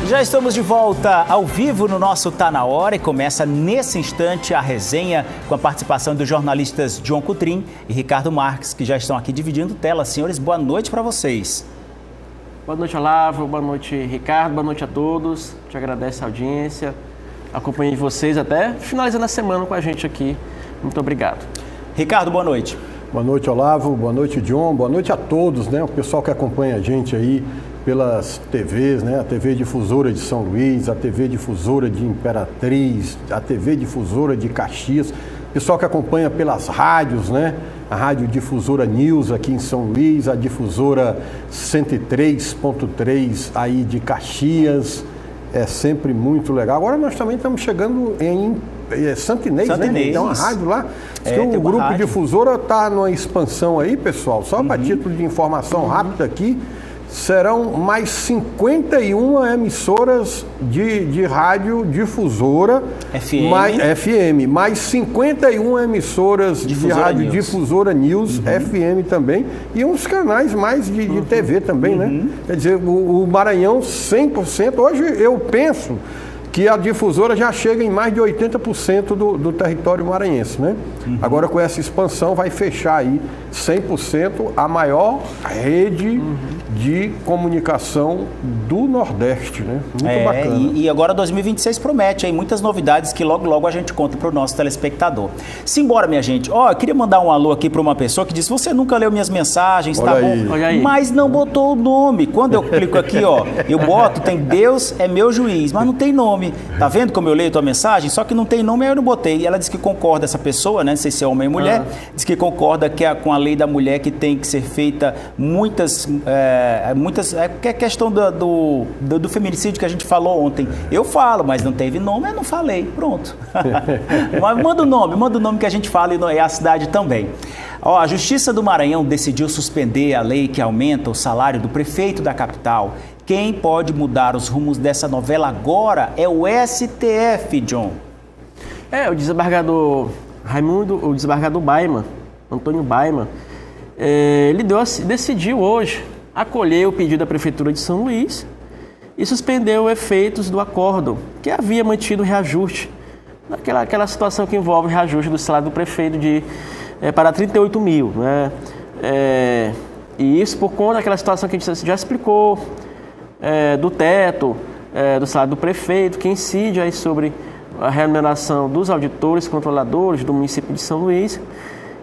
Já estamos de volta ao vivo no nosso Tá Na Hora e começa nesse instante a resenha com a participação dos jornalistas John Coutrin e Ricardo Marques, que já estão aqui dividindo tela. Senhores, boa noite para vocês. Boa noite, Olavo. Boa noite, Ricardo. Boa noite a todos. Te agradeço a audiência. Acompanhei vocês até finalizando a semana com a gente aqui. Muito obrigado. Ricardo, boa noite. Boa noite, Olavo. Boa noite, John. Boa noite a todos, né? O pessoal que acompanha a gente aí pelas TVs, né? A TV Difusora de São Luís, a TV Difusora de Imperatriz, a TV Difusora de Caxias, pessoal que acompanha pelas rádios, né? A Rádio Difusora News aqui em São Luís, a Difusora 103.3 aí de Caxias, é sempre muito legal. Agora nós também estamos chegando em Santo Inês, né? Tem uma rádio lá. O grupo Difusora está numa expansão aí, pessoal, só para título de informação rápida aqui. Serão mais 51 emissoras de rádio difusora FM, mais 51 emissoras de rádio Difusora News FM também, e uns canais mais de TV também, né? Quer dizer, o Maranhão 100%, hoje eu penso que a difusora já chega em mais de 80% do território maranhense, né? Agora com essa expansão vai fechar aí 100% a maior rede de comunicação do Nordeste, né? Muito bacana. E agora 2026 promete aí muitas novidades que logo a gente conta para o nosso telespectador. Simbora, minha gente. Eu queria mandar um alô aqui para uma pessoa que disse: você nunca leu minhas mensagens, tá bom? Olha aí. Mas não botou o nome. Quando eu clico aqui, eu boto, tem Deus é meu juiz, mas não tem nome. Tá vendo como eu leio tua mensagem? Só que não tem nome, aí eu não botei. E ela disse que concorda, essa pessoa, né? Não sei se é homem ou mulher, diz que concorda com a lei da mulher, que tem que ser feita muitas que é questão do feminicídio que a gente falou ontem. Eu falo, mas não teve nome, eu não falei. Pronto. Mas manda o nome que a gente fala e a cidade também. A Justiça do Maranhão decidiu suspender a lei que aumenta o salário do prefeito da capital. Quem pode mudar os rumos dessa novela agora é o STF, John. O desembargador o desembargador Baima, Antônio Baima, ele decidiu hoje acolher o pedido da Prefeitura de São Luís e suspendeu efeitos do acórdão, que havia mantido o reajuste, aquela situação que envolve o reajuste do salário do prefeito para 38 mil. Né? E isso por conta daquela situação que a gente já explicou, do teto, do salário do prefeito, que incide aí sobre a remuneração dos auditores, controladores do município de São Luís.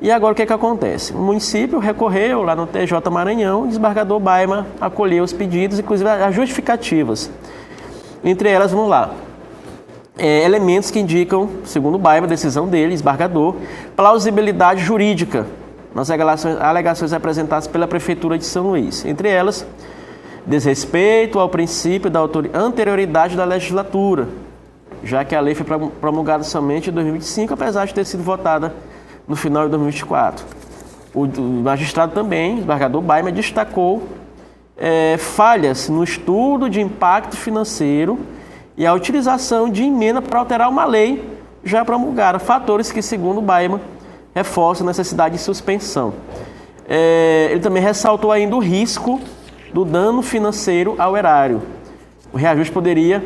E agora o que acontece? O município recorreu lá no TJ Maranhão, o desembargador Baima acolheu os pedidos, inclusive as justificativas. Entre elas, vamos lá, elementos que indicam, segundo o Baima, a decisão dele, desembargador, plausibilidade jurídica nas alegações apresentadas pela Prefeitura de São Luís. Entre elas, desrespeito ao princípio da anterioridade da legislatura, já que a lei foi promulgada somente em 2025, apesar de ter sido votada no final de 2024. O magistrado também, o desembargador Baima, destacou falhas no estudo de impacto financeiro e a utilização de emenda para alterar uma lei já promulgada, fatores que, segundo Baima, reforçam a necessidade de suspensão. Ele também ressaltou ainda o risco do dano financeiro ao erário. O reajuste poderia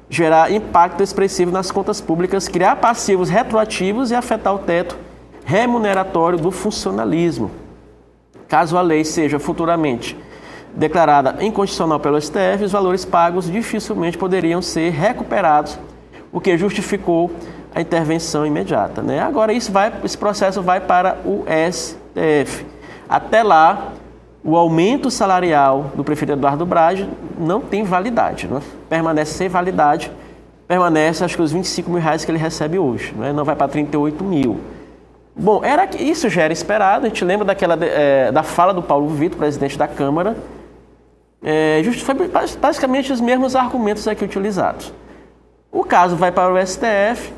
gerar impacto expressivo nas contas públicas, criar passivos retroativos e afetar o teto remuneratório do funcionalismo. Caso a lei seja futuramente declarada inconstitucional pelo STF, os valores pagos dificilmente poderiam ser recuperados, o que justificou a intervenção imediata. Né? Agora esse processo vai para o STF. Até lá, o aumento salarial do prefeito Eduardo Braga não tem validade, né? Permanece sem validade, permanece acho que os R$25 mil que ele recebe hoje, né? Não vai para 38 mil. Bom, isso já era esperado, a gente lembra da fala do Paulo Vitor, presidente da Câmara, foi basicamente os mesmos argumentos aqui utilizados. O caso vai para o STF,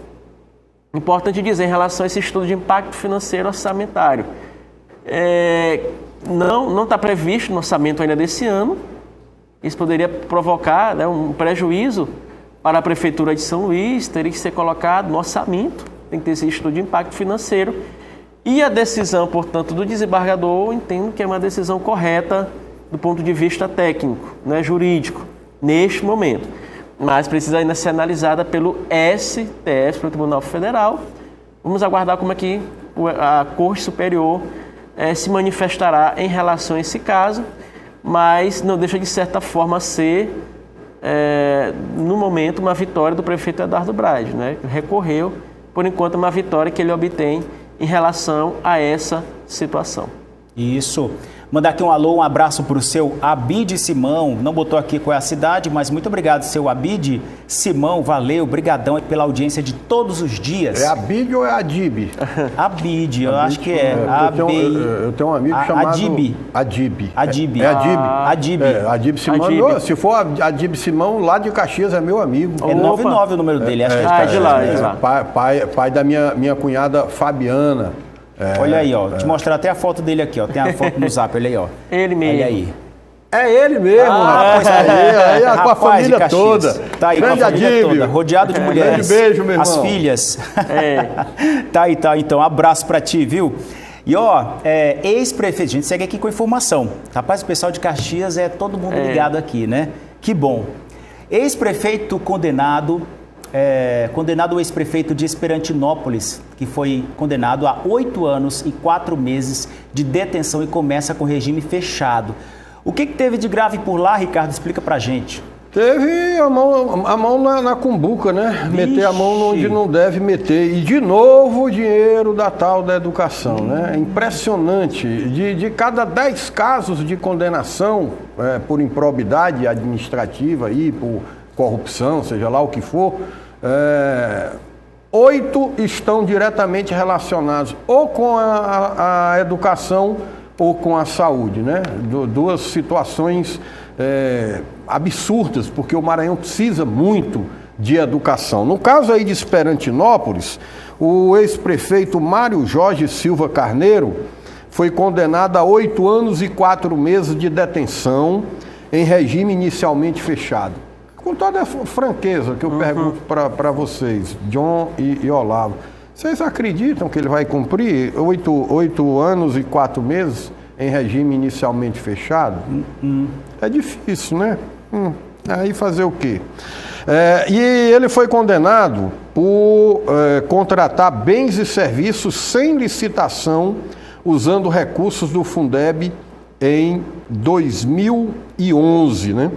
importante dizer em relação a esse estudo de impacto financeiro orçamentário. Não está previsto no orçamento ainda desse ano. Isso poderia provocar, né, um prejuízo para a Prefeitura de São Luís, teria que ser colocado no orçamento, tem que ter esse estudo de impacto financeiro. E a decisão, portanto, do desembargador, eu entendo que é uma decisão correta do ponto de vista técnico, né, jurídico, neste momento. mas precisa ainda ser analisada pelo STF, pelo Tribunal Federal. Vamos aguardar como é que a Corte Superior se manifestará em relação a esse caso, mas não deixa de certa forma ser, no momento, uma vitória do prefeito Eduardo Braide, né? Recorreu, por enquanto, uma vitória que ele obtém em relação a essa situação. Isso. Mandar aqui um alô, um abraço para o seu Abide Simão. Não botou aqui qual é a cidade, mas muito obrigado, seu Abide Simão. Valeu, brigadão pela audiência de todos os dias. É Abide ou é Adib? Abide, eu acho que é. Eu tenho um amigo chamado... Adib. Adib. Adib. É Adib. Adib. Adib Simão. Adib. Se for Adib Simão, lá de Caxias, é meu amigo. É 99 o número dele, acho que é de lá. Pai da minha cunhada Fabiana. Olha aí, ó. Te mostrar até a foto dele aqui, ó. Tem a foto no zap, olha aí, ó. Ele mesmo. Olha aí. É ele mesmo, rapaz. Aí, com a família toda. Tá aí, grande com a família Adíbio. toda, rodeado de mulheres. Grande beijo, meu irmão. As filhas. Tá aí, tá. Então, abraço pra ti, viu? E ó, ex-prefeito, a gente segue aqui com informação. Rapaz, o pessoal de Caxias todo mundo ligado aqui, né? Que bom. Ex-prefeito condenado o ex-prefeito de Esperantinópolis, que foi condenado a 8 anos e 4 meses de detenção e começa com regime fechado. O que teve de grave por lá, Ricardo? Explica pra gente. Teve a mão na cumbuca, né? Vixe. Meter a mão onde não deve meter. E de novo o dinheiro da tal da educação, né? É impressionante. De cada 10 casos de condenação por improbidade administrativa e por corrupção, seja lá o que for, 8 estão diretamente relacionados ou com a educação ou com a saúde, né? Duas situações absurdas, porque o Maranhão precisa muito de educação. No caso aí de Esperantinópolis, o ex-prefeito Mário Jorge Silva Carneiro foi condenado a 8 anos e 4 meses de detenção em regime inicialmente fechado. Com toda a franqueza que eu pergunto para vocês, John e Olavo, vocês acreditam que ele vai cumprir 8 anos e 4 meses em regime inicialmente fechado? É difícil, né? Aí fazer o quê? E ele foi condenado por contratar bens e serviços sem licitação, usando recursos do Fundeb em 2011, né?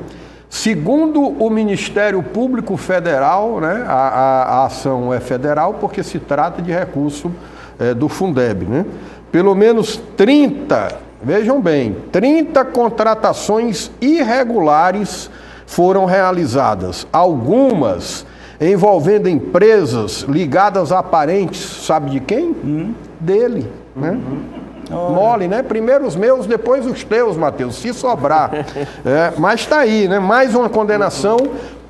Segundo o Ministério Público Federal, né, a ação é federal porque se trata de recurso do Fundeb, né? Pelo menos 30, vejam bem, 30 contratações irregulares foram realizadas, algumas envolvendo empresas ligadas a parentes, sabe de quem? Dele, né? Mole, né? Primeiro os meus, depois os teus, Matheus, se sobrar. Mas está aí, né? Mais uma condenação,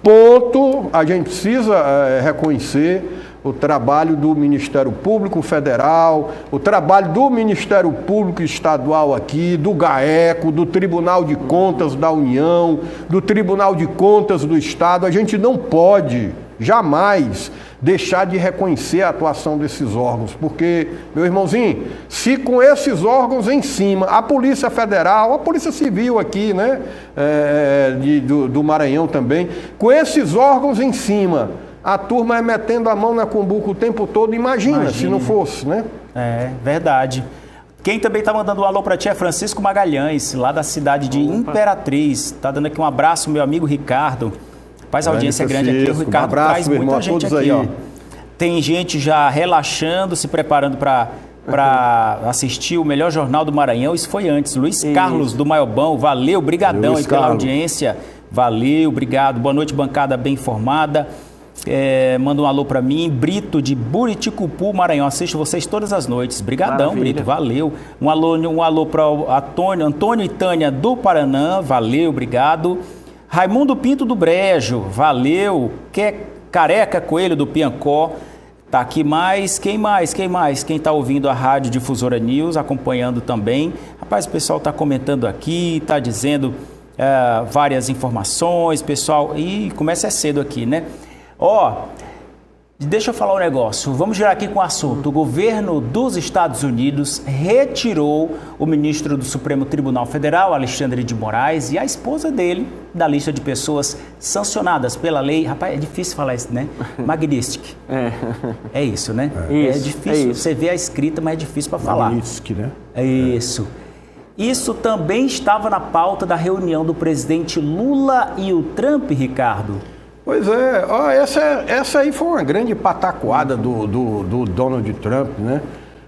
ponto. A gente precisa reconhecer o trabalho do Ministério Público Federal, o trabalho do Ministério Público Estadual aqui, do GAECO, do Tribunal de Contas da União, do Tribunal de Contas do Estado. A gente não pode jamais deixar de reconhecer a atuação desses órgãos, porque, meu irmãozinho, se com esses órgãos em cima, a Polícia Federal, a Polícia Civil aqui, né, do Maranhão também, com esses órgãos em cima, a turma metendo a mão na cumbuca o tempo todo, imagina se não fosse, né? É, verdade. Quem também está mandando um alô para ti é Francisco Magalhães, lá da cidade de Imperatriz. Está dando aqui um abraço, meu amigo Ricardo. Faz audiência grande aqui, o Ricardo traz muita gente aqui, ó. Tem gente já relaxando, se preparando para assistir o melhor jornal do Maranhão. Isso foi antes. Luiz Carlos do Maiobão, valeu, brigadão aí pela audiência. Valeu, obrigado. Boa noite, bancada bem informada. Manda um alô para mim. Brito de Buriticupu, Maranhão. Assisto vocês todas as noites. Brigadão, maravilha. Brito, valeu. Um alô para Antônio e Tânia do Paraná. Valeu, obrigado. Raimundo Pinto do Brejo, valeu. Careca Coelho do Piancó, tá aqui mais. Quem mais? Quem tá ouvindo a Rádio Difusora News, acompanhando também. Rapaz, o pessoal tá comentando aqui, tá dizendo várias informações, pessoal. E começa cedo aqui, né? Deixa eu falar um negócio, vamos girar aqui com o assunto. O governo dos Estados Unidos retirou o ministro do Supremo Tribunal Federal, Alexandre de Moraes, e a esposa dele da lista de pessoas sancionadas pela lei. Rapaz, é difícil falar isso, né? Magnitsky. É isso, né? Isso, é difícil, você vê a escrita, mas é difícil para falar. Magnitsky, né? É isso. Isso também estava na pauta da reunião do presidente Lula e o Trump, Ricardo. Pois é, ó, essa aí foi uma grande pataquada do Donald Trump, né?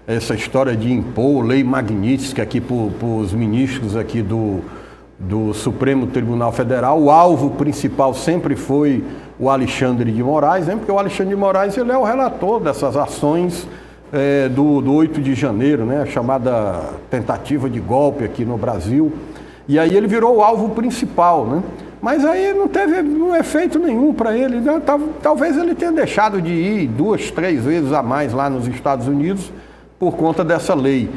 Essa história de impor lei Magnitsky aqui para os ministros aqui do Supremo Tribunal Federal. O alvo principal sempre foi o Alexandre de Moraes, né? Porque o Alexandre de Moraes ele é o relator dessas ações do 8 de janeiro, né? A chamada tentativa de golpe aqui no Brasil. E aí ele virou o alvo principal, né? Mas aí não teve efeito nenhum para ele, né? Talvez ele tenha deixado de ir 2, 3 vezes a mais lá nos Estados Unidos por conta dessa lei.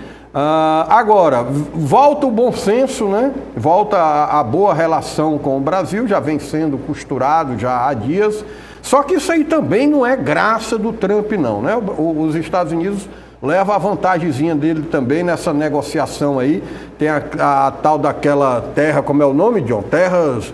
Agora, volta o bom senso, né? Volta a boa relação com o Brasil, já vem sendo costurado já há dias. Só que isso aí também não é graça do Trump, não, né? Os Estados Unidos leva a vantagemzinha dele também nessa negociação aí. Tem a tal daquela terra, como é o nome, John? Terras...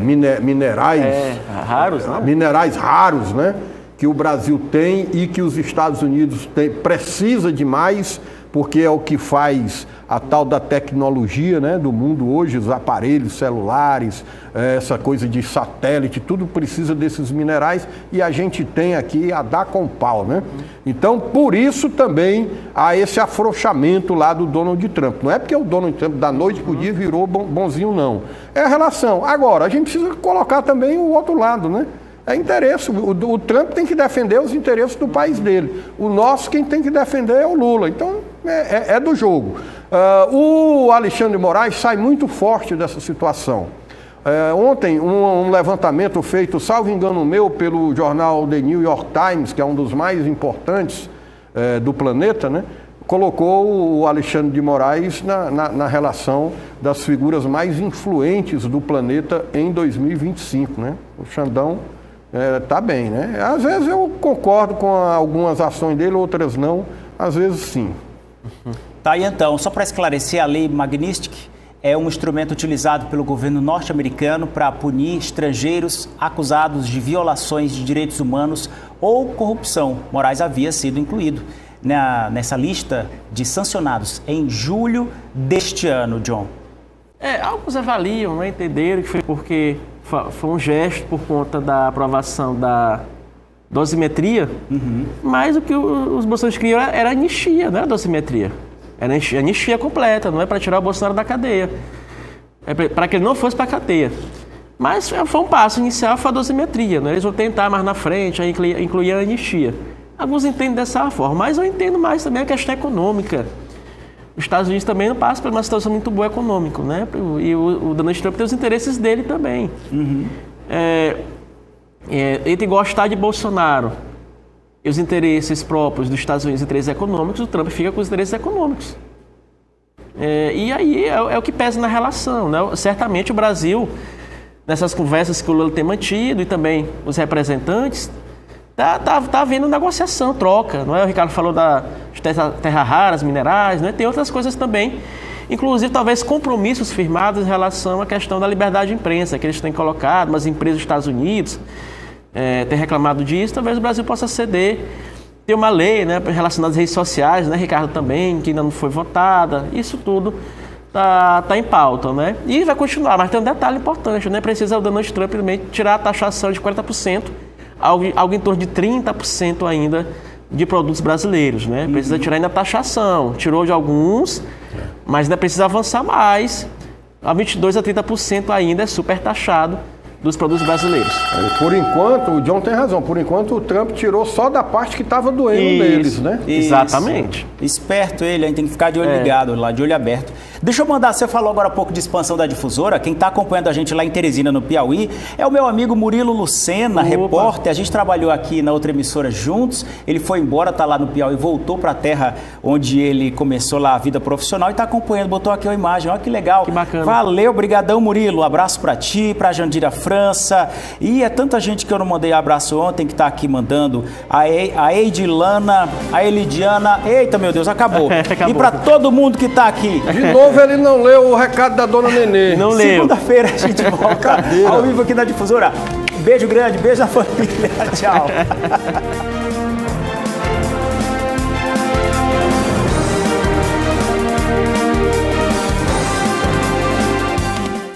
minerais raros, né? Minerais raros, né? Que o Brasil tem e que os Estados Unidos precisa de mais, porque é o que faz a tal da tecnologia, né, do mundo hoje, os aparelhos celulares, essa coisa de satélite, tudo precisa desses minerais e a gente tem aqui a dar com pau, né? Então, por isso também há esse afrouxamento lá do Donald Trump. Não é porque o Donald Trump da noite para o dia virou bonzinho, não. É a relação. Agora, a gente precisa colocar também o outro lado, né? É interesse. O Trump tem que defender os interesses do país dele. O nosso, quem tem que defender é o Lula. Então, é do jogo. O Alexandre de Moraes sai muito forte dessa situação. Ontem, um levantamento feito, salvo engano meu, pelo jornal The New York Times, que é um dos mais importantes do planeta, né? Colocou o Alexandre de Moraes na relação das figuras mais influentes do planeta em 2025, né? O Xandão tá bem, né? Às vezes eu concordo com algumas ações dele, outras não, às vezes sim. Tá aí então, só para esclarecer, a lei Magnitsky é um instrumento utilizado pelo governo norte-americano para punir estrangeiros acusados de violações de direitos humanos ou corrupção. Moraes havia sido incluído nessa lista de sancionados em julho deste ano, John. Alguns avaliam, né, entenderam que foi porque foi um gesto por conta da aprovação da dosimetria, mas o que os bolsonaristas queriam era anistia, não era dosimetria. Era anistia completa, não é para tirar o Bolsonaro da cadeia. É para que ele não fosse para a cadeia. Mas foi um passo inicial, foi a dosimetria, né? Eles vão tentar mais na frente incluir a anistia. Alguns entendem dessa forma, mas eu entendo mais também a questão econômica. Os Estados Unidos também não passam por uma situação muito boa econômica, né? E o Donald Trump tem os interesses dele também. Entre gostar de Bolsonaro e os interesses próprios dos Estados Unidos, os interesses econômicos, o Trump fica com os interesses econômicos. E aí é o que pesa na relação, né? Certamente o Brasil, nessas conversas que o Lula tem mantido e também os representantes, tá havendo negociação, troca, não é? O Ricardo falou de terras raras, minerais, né? Tem outras coisas também, inclusive talvez compromissos firmados em relação à questão da liberdade de imprensa, que eles têm colocado, mas empresas dos Estados Unidos têm reclamado disso, talvez o Brasil possa ceder. Tem uma lei, né, relacionada às redes sociais, né, Ricardo, também, que ainda não foi votada, isso tudo tá em pauta, né? E vai continuar, mas tem um detalhe importante, né? Precisa o Donald Trump também tirar a taxação de 40%, algo em torno de 30% ainda de produtos brasileiros, né? Precisa tirar ainda a taxação, tirou de alguns, mas ainda precisa avançar mais. A 22% a 30% ainda é super taxado dos produtos brasileiros. Por enquanto, o John tem razão, por enquanto o Trump tirou só da parte que estava doendo deles, né? Exatamente. Esperto ele, a gente tem que ficar de olho ligado lá, de olho aberto. Deixa eu mandar, você falou agora há pouco de expansão da Difusora, quem está acompanhando a gente lá em Teresina, no Piauí, é o meu amigo Murilo Lucena, repórter, a gente trabalhou aqui na outra emissora juntos, ele foi embora, está lá no Piauí, voltou para a terra onde ele começou lá a vida profissional e está acompanhando, botou aqui a imagem, olha que legal. Que bacana. Valeu, brigadão Murilo, um abraço para ti, para Jandira França, e é tanta gente que eu não mandei abraço ontem que está aqui mandando, a Eidilana, a Elidiana, eita meu Deus, acabou. Acabou. E para todo mundo que está aqui. De novo ele não leu o recado da dona Nenê. Não leu. Segunda-feira a gente volta ao vivo aqui na Difusora. Beijo grande, beijo na família. Tchau.